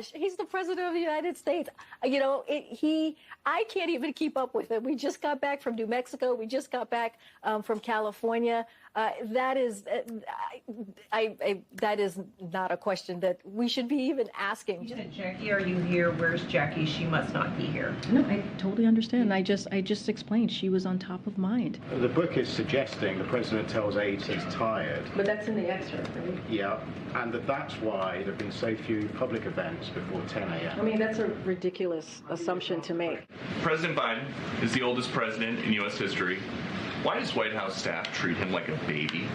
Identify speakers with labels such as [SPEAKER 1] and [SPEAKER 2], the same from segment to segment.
[SPEAKER 1] gosh, he's the president of the United States. I can't even keep up with it. We just got back from New Mexico. We just got back from California. That is not a question that we should be even asking.
[SPEAKER 2] You said, Jackie, are you here? Where's Jackie? She must not be here.
[SPEAKER 3] No, I totally understand. I just explained she was on top of mind.
[SPEAKER 4] The book is suggesting the president tells aides he's tired.
[SPEAKER 3] But that's in the excerpt, right?
[SPEAKER 4] Yeah, and that's why there have been so few public events before 10 a.m.
[SPEAKER 3] I mean, that's a ridiculous assumption to make.
[SPEAKER 5] President Biden is the oldest president in U.S. history. Why does White House staff treat him like a baby?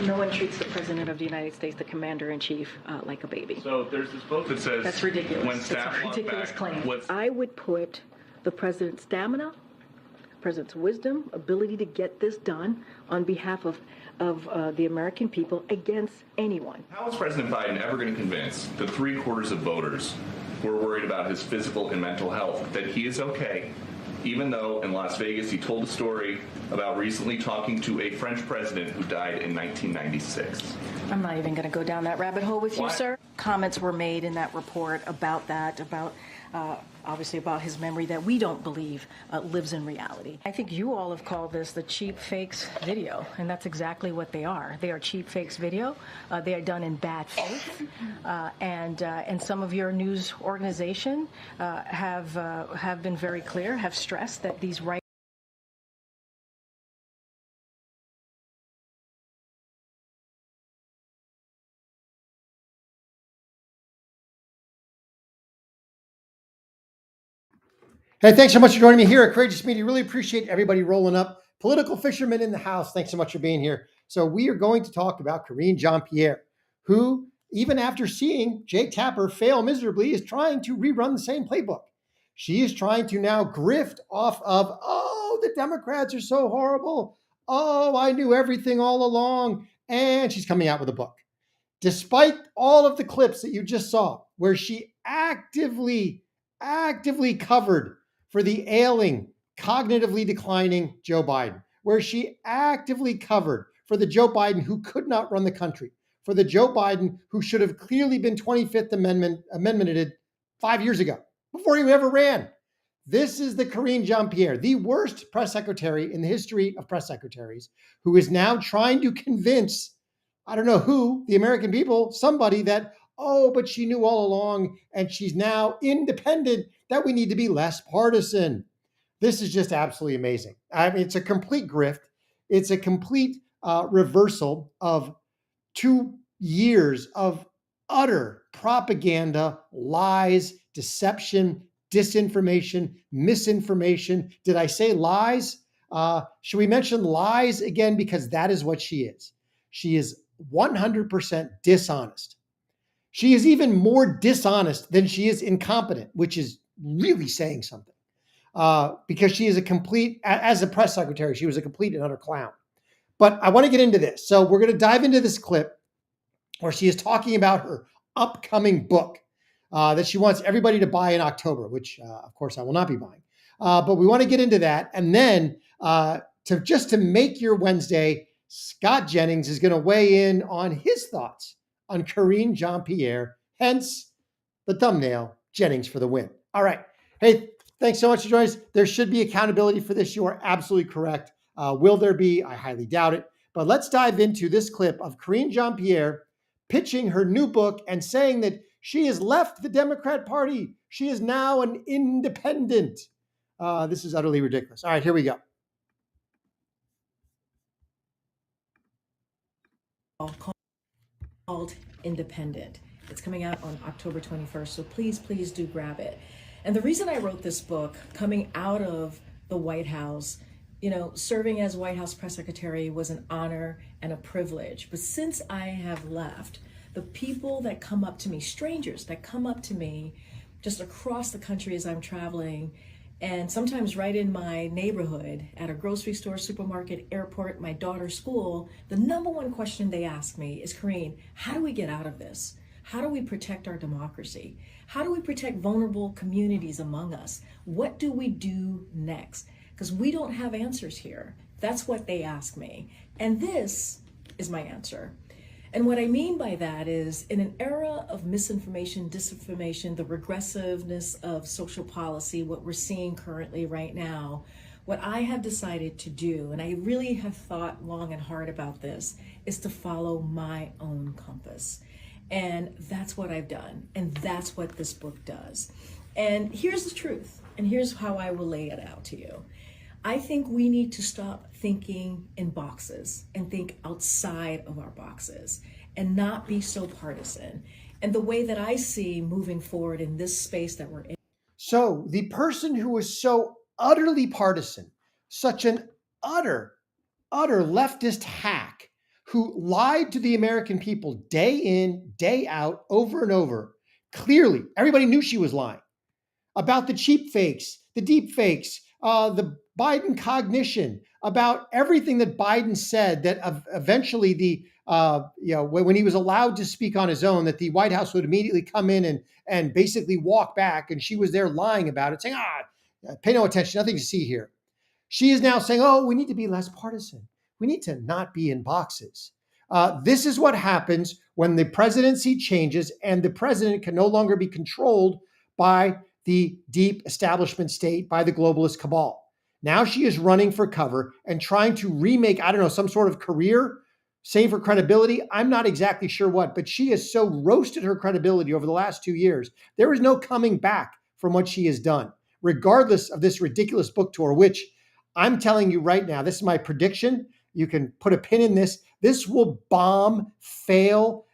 [SPEAKER 3] No one treats the president of the United States, the commander-in-chief, like a baby.
[SPEAKER 5] So there's this book that says
[SPEAKER 3] that's ridiculous.
[SPEAKER 5] When staff
[SPEAKER 3] it's a ridiculous
[SPEAKER 5] back,
[SPEAKER 3] claim. I would put the president's stamina, president's wisdom, ability to get this done on behalf of the American people against anyone.
[SPEAKER 5] How is President Biden ever going to convince the 3/4 of voters who are worried about his physical and mental health that he is okay, even though in Las Vegas he told a story about recently talking to a French president who died in 1996?
[SPEAKER 3] I'm not even going to go down that rabbit hole with you,
[SPEAKER 5] Why?
[SPEAKER 3] sir. Comments were made in that report about that, obviously about his memory that we don't believe lives in reality. I think you all have called this the cheap fakes video, and that's exactly what they are. They are cheap fakes video. They are done in bad faith, and some of your news organization have been very clear, have stressed that these right.
[SPEAKER 6] Hey, thanks so much for joining me here at Courageous Media. Really appreciate everybody rolling up. Political fishermen in the house, thanks so much for being here. So we are going to talk about Karine Jean-Pierre, who, even after seeing Jake Tapper fail miserably, is trying to rerun the same playbook. She is trying to now grift off of, oh, the Democrats are so horrible. Oh, I knew everything all along. And she's coming out with a book. Despite all of the clips that you just saw, where she actively covered for the ailing, cognitively declining Joe Biden, where she actively covered for the Joe Biden who could not run the country, for the Joe Biden who should have clearly been 25th amendmented 5 years ago, before he ever ran. This is the Karine Jean-Pierre, the worst press secretary in the history of press secretaries, who is now trying to convince, I don't know who, the American people, somebody that, oh, but she knew all along and she's now independent, that we need to be less partisan. This is just absolutely amazing. I mean, it's a complete grift. It's a complete reversal of 2 years of utter propaganda, lies, deception, disinformation, misinformation. Did I say lies? Should we mention lies again? Because that is what she is. She is 100% dishonest. She is even more dishonest than she is incompetent, which is really saying something. Because she is a complete, as a press secretary, she was a complete and utter clown. But I want to get into this. So we're going to dive into this clip where she is talking about her upcoming book that she wants everybody to buy in October, which of course I will not be buying. But we want to get into that. And then to make your Wednesday, Scott Jennings is going to weigh in on his thoughts on Karine Jean-Pierre, hence the thumbnail, Jennings for the win. All right. Hey, thanks so much for joining us. There should be accountability for this. You are absolutely correct. Will there be? I highly doubt it. But let's dive into this clip of Karine Jean-Pierre pitching her new book and saying that she has left the Democrat Party. She is now an independent. This is utterly ridiculous. All right, here we go.
[SPEAKER 3] Called Independent. It's coming out on October 21st, so please do grab it. And the reason I wrote this book, coming out of the White House, serving as White House press secretary was an honor and a privilege. But since I have left, the people that come up to me, strangers that come up to me just across the country as I'm traveling, and sometimes right in my neighborhood, at a grocery store, supermarket, airport, my daughter's school, the number one question they ask me is, Karine, how do we get out of this? How do we protect our democracy? How do we protect vulnerable communities among us? What do we do next? Because we don't have answers here. That's what they ask me. And this is my answer. And what I mean by that is, in an era of misinformation, disinformation, the regressiveness of social policy, what we're seeing currently right now, what I have decided to do, and I really have thought long and hard about this, is to follow my own compass. And that's what I've done. And that's what this book does. And here's the truth. And here's how I will lay it out to you. I think we need to stop thinking in boxes and think outside of our boxes and not be so partisan. And the way that I see moving forward in this space that we're in.
[SPEAKER 6] So the person who is so utterly partisan, such an utter leftist hack who lied to the American people day in, day out, over and over, clearly everybody knew she was lying about the cheap fakes, the deep fakes, the Biden cognition, about everything that Biden said, that eventually when he was allowed to speak on his own, that the White House would immediately come in and basically walk back. And she was there lying about it, saying, pay no attention, nothing to see here. She is now saying, oh, we need to be less partisan. We need to not be in boxes. This is what happens when the presidency changes and the president can no longer be controlled by the deep establishment state, by the globalist cabal. Now she is running for cover and trying to remake, some sort of career, save her credibility. I'm not exactly sure what, but she has so roasted her credibility over the last 2 years. There is no coming back from what she has done, regardless of this ridiculous book tour, which I'm telling you right now, this is my prediction. You can put a pin in this. This will bomb, fail,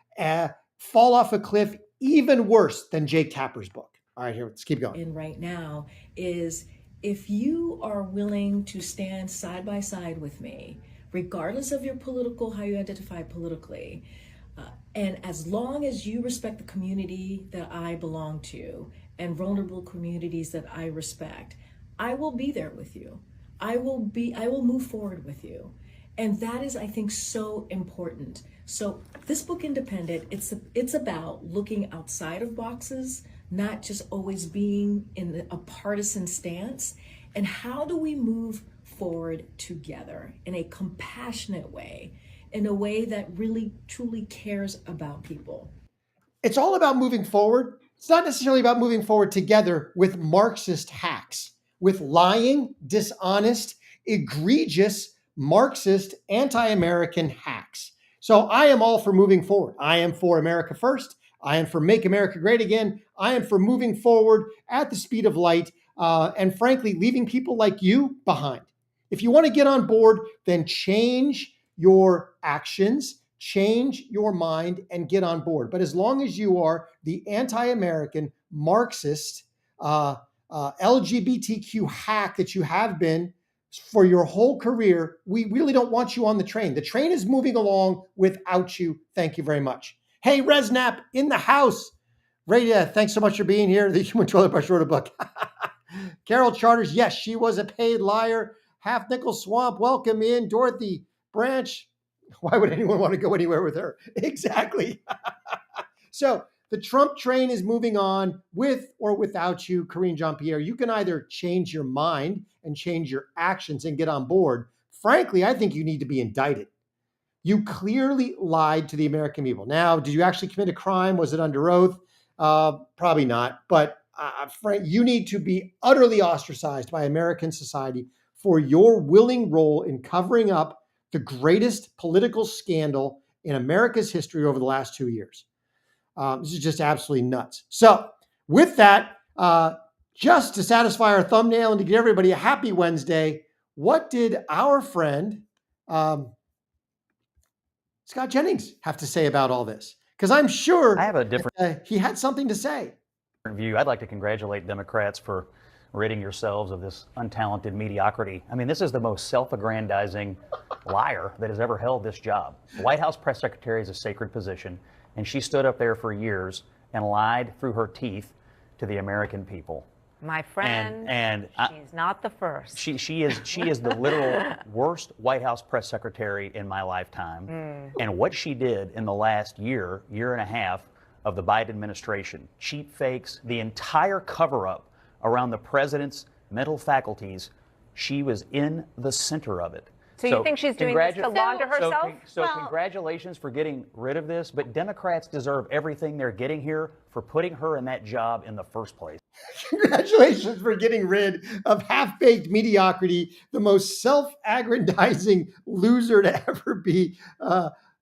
[SPEAKER 6] fall off a cliff, even worse than Jake Tapper's book. All right, here, let's keep going.
[SPEAKER 3] In right now is, if you are willing to stand side by side with me, regardless of your how you identify politically, and as long as you respect the community that I belong to and vulnerable communities that I respect, I will be there with you. I will move forward with you. And that is, I think, so important. So this book, Independent, it's about looking outside of boxes, not just always being in a partisan stance. And how do we move forward together in a compassionate way, in a way that really, truly cares about people?
[SPEAKER 6] It's all about moving forward. It's not necessarily about moving forward together with Marxist hacks, with lying, dishonest, egregious, Marxist, anti-American hacks. So I am all for moving forward. I am for America first. I am for Make America Great Again. I am for moving forward at the speed of light, and frankly, leaving people like you behind. If you want to get on board, then change your actions, change your mind, and get on board. But as long as you are the anti-American, Marxist, LGBTQ hack that you have been for your whole career, we really don't want you on the train. The train is moving along without you. Thank you very much. Hey, Resnap in the house. Rita, thanks so much for being here. The Human Toilet Brush wrote a book. Carol Charters, yes, she was a paid liar. Half Nickel Swamp, welcome in. Dorothy Branch, why would anyone want to go anywhere with her? Exactly. So the Trump train is moving on with or without you, Karine Jean-Pierre. You can either change your mind and change your actions and get on board. Frankly, I think you need to be indicted. You clearly lied to the American people. Now, did you actually commit a crime? Was it under oath? Probably not. But Frank, you need to be utterly ostracized by American society for your willing role in covering up the greatest political scandal in America's history over the last 2 years. This is just absolutely nuts. So with that, just to satisfy our thumbnail and to give everybody a happy Wednesday, what did our friend Scott Jennings have to say about all this? Because I'm sure
[SPEAKER 7] I have a different
[SPEAKER 6] he had something to say.
[SPEAKER 7] view. I'd like to congratulate Democrats for ridding yourselves of this untalented mediocrity. I mean, this is the most self-aggrandizing liar that has ever held this job. The White House press secretary is a sacred position, and she stood up there for years and lied through her teeth to the American people.
[SPEAKER 8] My friend,
[SPEAKER 7] and
[SPEAKER 8] she's not the first.
[SPEAKER 7] She is the literal worst White House press secretary in my lifetime. And what she did in the last year and a half of the Biden administration, cheap fakes, the entire cover-up around the president's mental faculties, she was in the center of it.
[SPEAKER 8] So you think she's doing this to launder herself?
[SPEAKER 7] So congratulations for getting rid of this, but Democrats deserve everything they're getting here for putting her in that job in the first place.
[SPEAKER 6] Congratulations for getting rid of half-baked mediocrity, the most self-aggrandizing loser to ever be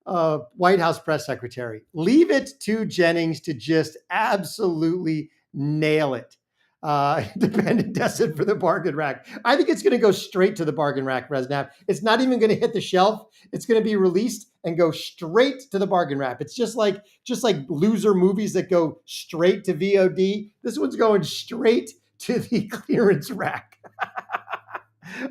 [SPEAKER 6] White House press secretary. Leave it to Jennings to just absolutely nail it. Independent destined for the bargain rack. I think it's going to go straight to the bargain rack, Resnap. It's not even going to hit the shelf. It's going to be released and go straight to the bargain rack. It's just like loser movies that go straight to VOD. This one's going straight to the clearance rack.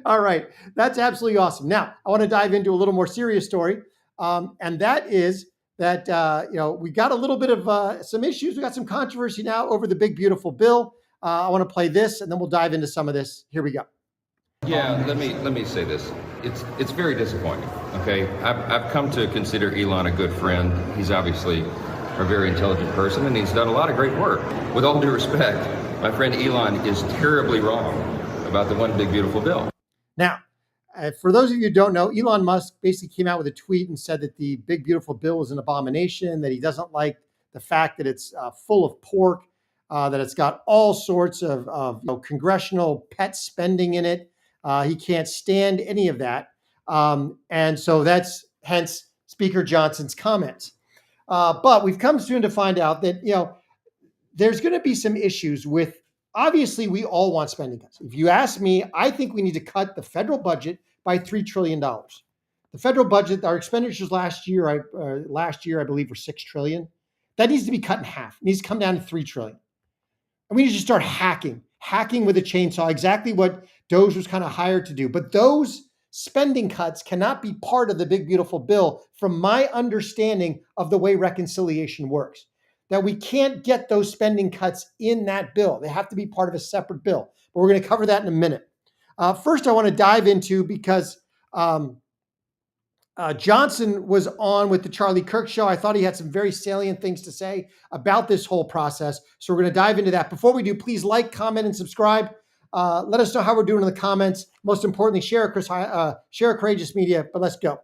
[SPEAKER 6] All right, that's absolutely awesome. Now, I want to dive into a little more serious story, and that is that we got a little bit of some issues. We got some controversy now over the big beautiful bill. I want to play this, and then we'll dive into some of this. Here we go.
[SPEAKER 9] Yeah, let me say this. It's very disappointing. Okay, I've come to consider Elon a good friend. He's obviously a very intelligent person, and he's done a lot of great work. With all due respect, my friend Elon is terribly wrong about the one big beautiful bill.
[SPEAKER 6] Now, for those of you who don't know, Elon Musk basically came out with a tweet and said that the big beautiful bill is an abomination, that he doesn't like the fact that it's full of pork, that it's got all sorts of congressional pet spending in it. He can't stand any of that. And so that's hence Speaker Johnson's comments. But we've come soon to find out that, there's going to be some issues with, obviously, we all want spending cuts. If you ask me, I think we need to cut the federal budget by $3 trillion. The federal budget, our expenditures last year, I believe, were $6 trillion. That needs to be cut in half. It needs to come down to $3 trillion. And we need to start hacking with a chainsaw, exactly what Doge was kind of hired to do. But those spending cuts cannot be part of the big, beautiful bill from my understanding of the way reconciliation works. That we can't get those spending cuts in that bill. They have to be part of a separate bill. But we're going to cover that in a minute. First, I want to dive into, because Johnson was on with the Charlie Kirk show. I thought he had some very salient things to say about this whole process. So we're going to dive into that. Before we do, please like, comment, and subscribe. Let us know how we're doing in the comments. Most importantly, share Courageous Media. But let's go.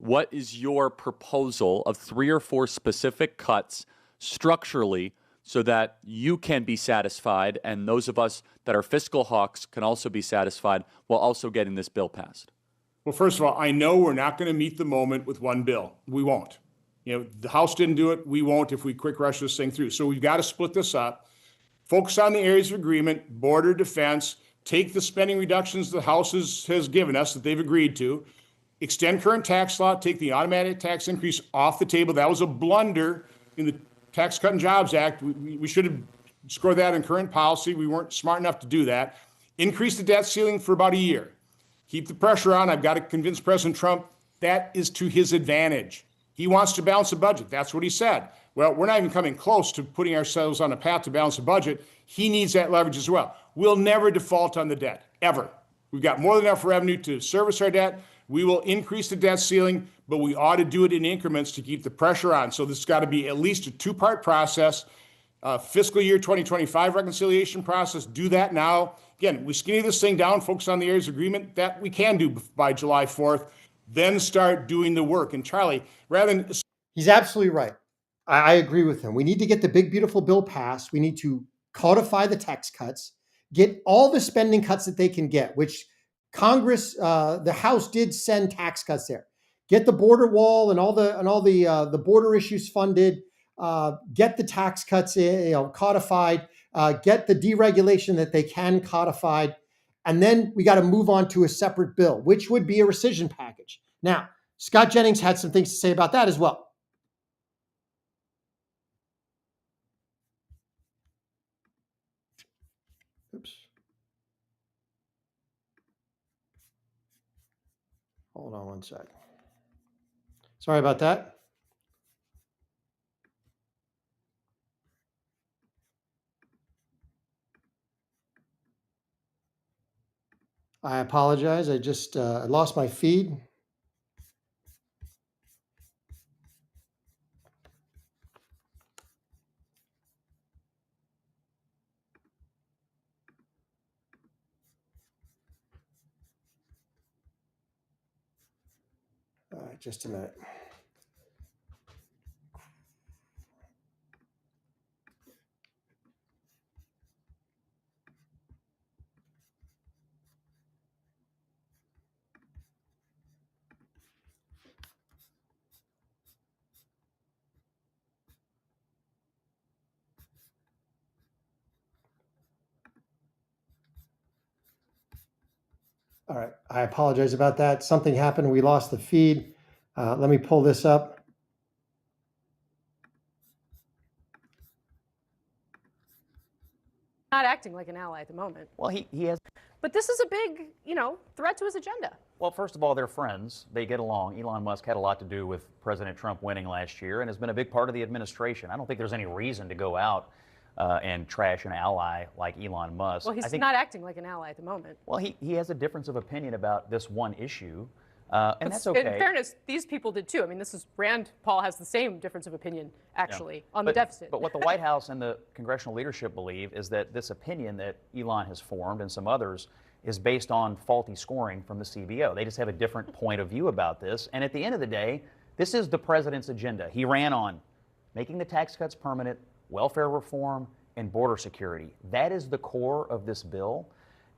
[SPEAKER 10] What is your proposal of 3 or 4 specific cuts structurally so that you can be satisfied and those of us that are fiscal hawks can also be satisfied while also getting this bill passed?
[SPEAKER 11] Well, first of all, I know we're not going to meet the moment with one bill. We won't. The House didn't do it. We won't if we quick rush this thing through. So we've got to split this up, focus on the areas of agreement, border defense, take the spending reductions the House has given us that they've agreed to, extend current tax law, take the automatic tax increase off the table. That was a blunder in the Tax Cut and Jobs Act. We should have scored that in current policy. We weren't smart enough to do that. Increase the debt ceiling for about a year. Keep the pressure on. I've got to convince President Trump that is to his advantage. He wants to balance the budget. That's what he said. Well, we're not even coming close to putting ourselves on a path to balance the budget. He needs that leverage as well. We'll never default on the debt, ever. We've got more than enough revenue to service our debt. We will increase the debt ceiling, but we ought to do it in increments to keep the pressure on. So this has got to be at least a 2-part process. Fiscal year 2025 reconciliation process, do that now. Again, we skinny this thing down, focus on the areas of agreement that we can do by July 4th, then start doing the work. And Charlie, rather than...
[SPEAKER 6] He's absolutely right. I agree with him. We need to get the big, beautiful bill passed. We need to codify the tax cuts, get all the spending cuts that they can get, which Congress, the House did send tax cuts there. Get the border wall and all the border issues funded. Get the tax cuts codified. Get the deregulation that they can codified, and then we got to move on to a separate bill, which would be a rescission package. Now, Scott Jennings had some things to say about that as well. Oops. Hold on one sec. Sorry about that. I apologize. I just lost my feed. right, just a minute. All right, I apologize about that. Something happened. We lost the feed. Let me pull this up.
[SPEAKER 8] Not acting like an ally at the moment.
[SPEAKER 7] Well, he has.
[SPEAKER 8] But this is a big, threat to his agenda.
[SPEAKER 7] Well, first of all, they're friends. They get along. Elon Musk had a lot to do with President Trump winning last year and has been a big part of the administration. I don't think there's any reason to go out and trash an ally like Elon Musk.
[SPEAKER 8] Well, he's not acting like an ally at the moment.
[SPEAKER 7] Well, he has a difference of opinion about this one issue, and that's okay.
[SPEAKER 8] In fairness, these people did too. I mean, Rand Paul has the same difference of opinion, actually, on the deficit.
[SPEAKER 7] But what the White House and the congressional leadership believe is that this opinion that Elon has formed and some others is based on faulty scoring from the CBO. They just have a different point of view about this. And at the end of the day, this is the president's agenda. He ran on making the tax cuts permanent, welfare reform, and border security. That is the core of this bill.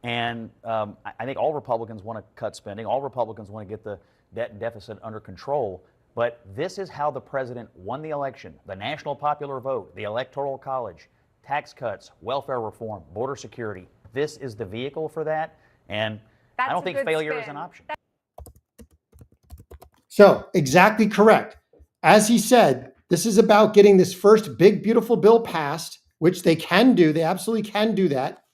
[SPEAKER 7] And I think all Republicans want to cut spending. All Republicans want to get the debt and deficit under control. But this is how the president won the election. The national popular vote, the electoral college, tax cuts, welfare reform, border security. This is the vehicle for that. And I don't think failure is an option.
[SPEAKER 6] So exactly correct. As he said, this is about getting this first big, beautiful bill passed, which they can do. They absolutely can do that.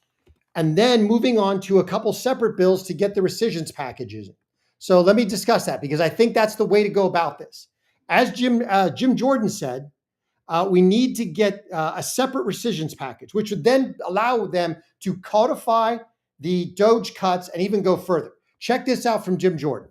[SPEAKER 6] And then moving on to a couple separate bills to get the rescissions packages. So let me discuss that because I think that's the way to go about this. As Jim Jordan said, we need to get a separate rescissions package, which would then allow them to codify the Doge cuts and even go further. Check this out from Jim Jordan.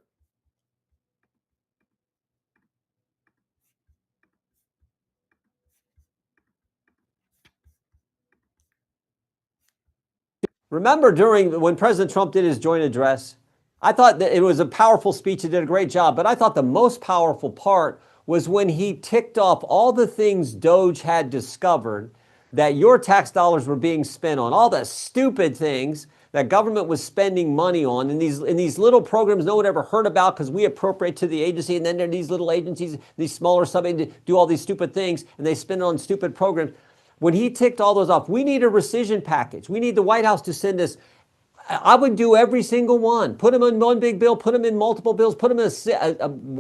[SPEAKER 12] Remember when President Trump did his joint address, I thought that it was a powerful speech. He did a great job. But I thought the most powerful part was when he ticked off all the things Doge had discovered that your tax dollars were being spent on, all the stupid things that government was spending money on in these little programs no one ever heard about because we appropriate to the agency, and then there are these little agencies, these smaller sub-agencies do all these stupid things, and they spend it on stupid programs. When he ticked all those off, we need a rescission package. We need the White House to send us. I would do every single one. Put them in one big bill, put them in multiple bills, put them in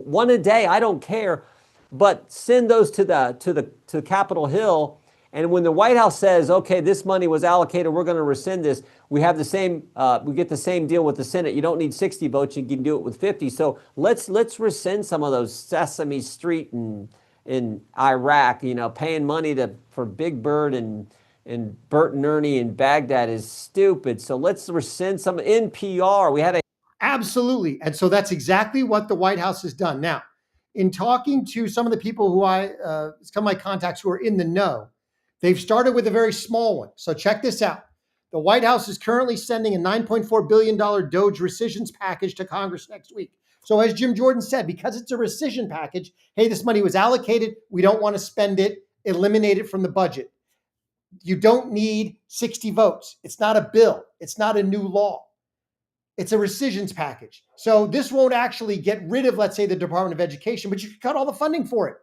[SPEAKER 12] one a day. I don't care. But send those to Capitol Hill. And when the White House says, okay, this money was allocated, we're going to rescind this, we have the same, we get the same deal with the Senate. You don't need 60 votes, you can do it with 50. So let's rescind some of those Sesame Street and in Iraq, paying money for Big Bird and Bert and Ernie in Baghdad is stupid. So let's rescind some NPR. We had
[SPEAKER 6] Absolutely. And so that's exactly what the White House has done. Now, in talking to some of the people who some of my contacts who are in the know, they've started with a very small one. So check this out. The White House is currently sending a $9.4 billion Doge rescissions package to Congress next week. So as Jim Jordan said, because it's a rescission package, hey, this money was allocated. We don't want to spend it, eliminate it from the budget. You don't need 60 votes. It's not a bill. It's not a new law. It's a rescissions package. So this won't actually get rid of, let's say, the Department of Education, but you can cut all the funding for it.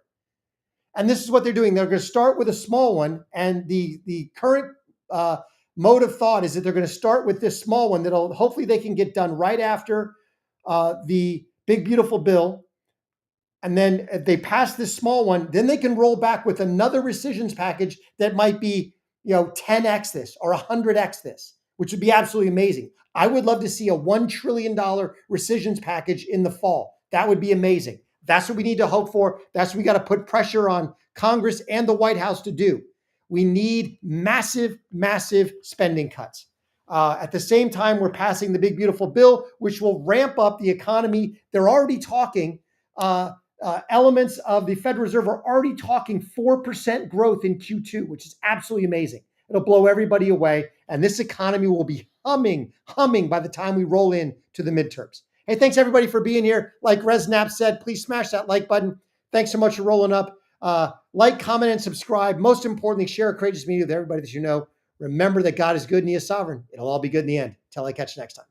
[SPEAKER 6] And this is what they're doing. They're going to start with a small one. And the current mode of thought is that they're going to start with this small one that'll hopefully they can get done right after the big, beautiful bill. And then if they pass this small one, then they can roll back with another rescissions package that might be, 10x this or 100x this, which would be absolutely amazing. I would love to see a $1 trillion rescissions package in the fall. That would be amazing. That's what we need to hope for. That's what we got to put pressure on Congress and the White House to do. We need massive, massive spending cuts. At the same time, we're passing the big, beautiful bill, which will ramp up the economy. They're already talking, elements of the Federal Reserve are already talking 4% growth in Q2, which is absolutely amazing. It'll blow everybody away. And this economy will be humming by the time we roll in to the midterms. Hey, thanks everybody for being here. Like Resnap said, please smash that like button. Thanks so much for rolling up. Like, comment, and subscribe. Most importantly, share Courageous Media with everybody that you know. Remember that God is good and he is sovereign. It'll all be good in the end. Till I catch you next time.